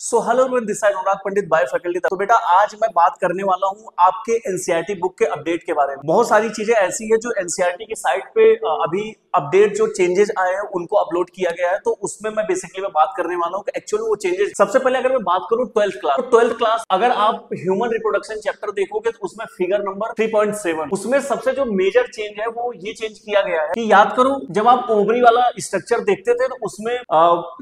Hello everyone, this side Anurag Pandit by faculty. तो बेटा आज मैं बात करने वाला हूँ आपके एनसीईआरटी बुक के अपडेट के बारे में। बहुत सारी चीजें ऐसी है जो एनसीईआरटी की साइट पे अभी अपडेट जो चेंजेस आए हैं उनको अपलोड किया गया है, तो उसमें मैं बेसिकली बात करने वाला हूँ कि एक्चुअली वो चेंजेस। सबसे पहले अगर मैं बात करूँ 12th क्लास, तो 12th क्लास अगर आप ह्यूमन रिप्रोडक्शन चैप्टर देखोगे तो उसमें फिगर नंबर 3.7 उसमें सबसे जो मेजर चेंज है वो ये चेंज किया गया है कि याद करो जब आप ओवरी वाला स्ट्रक्चर देखते थे तो उसमें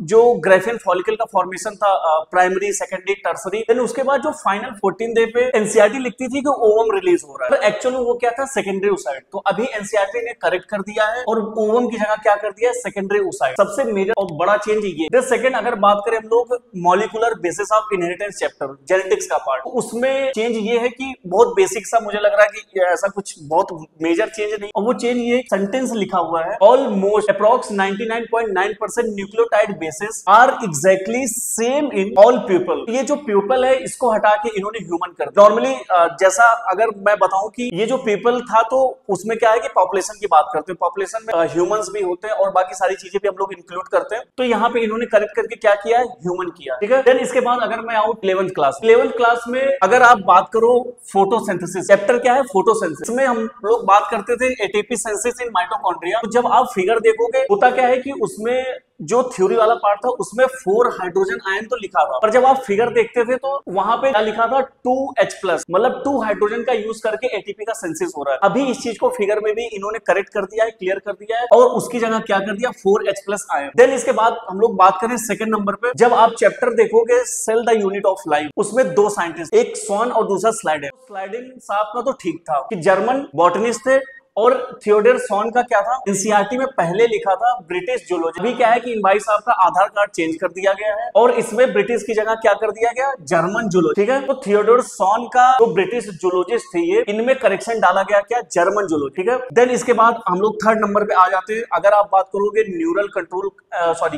जो ग्रेफियन फॉलिकल का फॉर्मेशन था, प्राइमरी, सेकेंडरी, टर्सरी, देन उसके बाद जो फाइनल 14 डे पे एनसीईआरटी लिखती थी कि ओवम रिलीज हो रहा है, तो एक्चुअली वो क्या था, सेकेंडरी ओसाइट। तो अभी एनसीईआरटी ने करेक्ट कर दिया है और ओवम की जगह क्या कर दिया है, सेकेंडरी ओसाइट। सबसे मेजर और बड़ा चेंज ये। सेकंड अगर बात करें हम लोग molecular basis of inheritance chapter, genetics का पार्ट, तो उसमें चेंज ये है कि बहुत बेसिक सा मुझे लग रहा है कि ऐसा कुछ बहुत मेजर चेंज नहीं, और वो चेंज ये सेंटेंस लिखा हुआ है, almost approx 99.9% nucleotide bases are exactly same in all people. ये जो पीपल है इसको हटा के इन्होंने ह्यूमन कर दिया। नॉर्मली जैसा अगर मैं बताऊं कि ये जो पीपल था तो उसमें क्या है कि पॉपुलेशन की बात करते हैं, पॉपुलेशन में ह्यूमंस भी होते हैं और बाकी सारी चीजें भी हम लोग इंक्लूड करते हैं, तो यहाँ पे इन्होंने करेक्ट करके क्या किया है, ह्यूमन किया। ठीक है, देन इसके बाद अगर मैं आऊं 11th क्लास में अगर आप बात करो फोटोसिंथेसिस चैप्टर, क्या है फोटोसिंथेसिस में हम लोग बात करते थे एटीपी सिंथेसिस इन माइटोकॉन्ड्रिया। तो जब आप फिगर देखोगे होता क्या है कि उसमें जो थ्योरी वाला पार्ट था उसमें 4 हाइड्रोजन आयन तो लिखा था, पर जब आप फिगर देखते थे तो वहां पे क्या लिखा था, 2H+, मतलब 2 हाइड्रोजन का यूज करके एटीपी का सिंथेसिस हो रहा है। अभी इस चीज को फिगर में भी इन्होंने करेक्ट कर दिया है, क्लियर कर दिया है, और उसकी जगह क्या कर दिया, 4H+ आयन। देन इसके बाद हम लोग बात करें सेकंड नंबर पे, जब आप चैप्टर देखोगे cell the unit of life, उसमें 2 साइंटिस्ट, एक स्वॉन और दूसरा स्लाइडर। स्लाइडिंग साहब का तो ठीक था कि जर्मन बॉटनिस्ट थे, और थियोडोर स्वॉन का क्या था, एनसीईआरटी में पहले लिखा था ब्रिटिश जूलॉजी। अभी क्या है कि इन भाई साहब का आधार कार्ड चेंज कर दिया गया है और इसमें ब्रिटिश की जगह क्या कर दिया गया, जर्मन जूलॉजी। ठीक है, तो थियोडोर स्वॉन का जो ब्रिटिश जूलॉजिस्ट थे ये, इनमें करेक्शन डाला गया क्या, जर्मन जूलॉजी। ठीक है, देन इसके बाद हम लोग थर्ड नंबर पे आ जाते हैं। अगर आप बात करोगे न्यूरल कंट्रोल,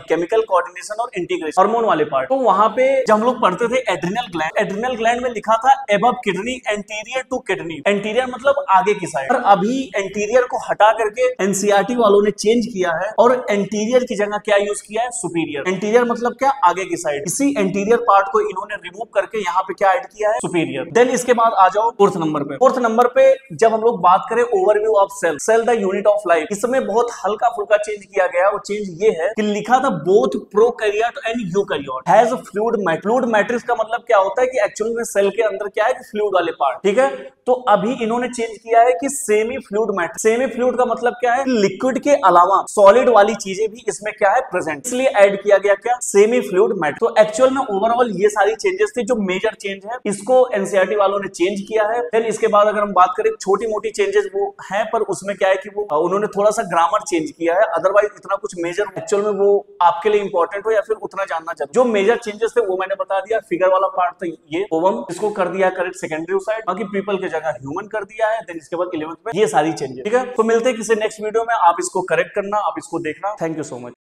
केमिकल कोऑर्डिनेशन और इंटीग्रेशन, हार्मोन वाले पार्ट, तो वहां पे जब हम लोग पढ़ते थे एड्रिनल ग्लैंड, एड्रिनल ग्लैंड में लिखा था above kidney, anterior to kidney, anterior मतलब आगे की साइड, और अभी एंटीरियर को हटा करके एनसीईआरटी वालों ने चेंज किया है और एंटीरियर की जगह क्या यूज किया है, सुपीरियर। एंटीरियर मतलब क्या, आगे की साइड। इसी एंटीरियर पार्ट को इन्होंने रिमूव करके यहाँ पे क्या ऐड किया है, सुपीरियर। देन इसके बाद आ जाओ फोर्थ नंबर पे। फोर्थ नंबर पे जब हम लोग बात करें overview of cell, cell the unit of life, इसमें बहुत हल्का फुल्का चेंज किया गया। वो चेंज ये है कि लिखा था both prokaryote and eukaryote has fluid matrix. Fluid matrix का मतलब क्या होता है कि एक्चुअली में सेल के अंदर क्या है कि फ्लूइड वाले पार्ट। ठीक है, तो अभी इन्होंने चेंज किया है कि semi fluid matrix. Semi fluid का मतलब क्या है, लिक्विड के अलावा सॉलिड वाली चीजें भी इसमें क्या है, प्रेजेंट, इसलिए ऐड किया गया क्या, सेमी फ्लूइड मैट्रिक्स। तो एक्चुअल में ओवरऑल ये सारी चेंजेस थी जो मेजर चेंज है, इसको एनसीईआरटी वालों ने चेंज किया है। फिर इसके बाद अगर हम बात करें छोटी मोटी चेंजेस वो है, पर उसमें क्या है कि वो उन्होंने थोड़ा सा ग्रामर चेंज किया है, अदरवाइज इतना कुछ मेजर एक्चुअल में वो आपके लिए इंपॉर्टेंट हो या फिर उतना जानना चाहिए। जो मेजर चेंजेस थे वो मैंने बता दिया। फिगर वाला पार्ट था ये ओवम, इसको कर दिया करेक्ट सेकेंडरी ओसाइट, बाकी पीपल की जगह ह्यूमन कर दिया है। देन इसके बाद 11th में ये सारी चेंजेस। ठीक है, तो मिलते हैं किसी नेक्स्ट वीडियो में, आप इसको करेक्ट करना, आप इसको देखना। Thank you so much.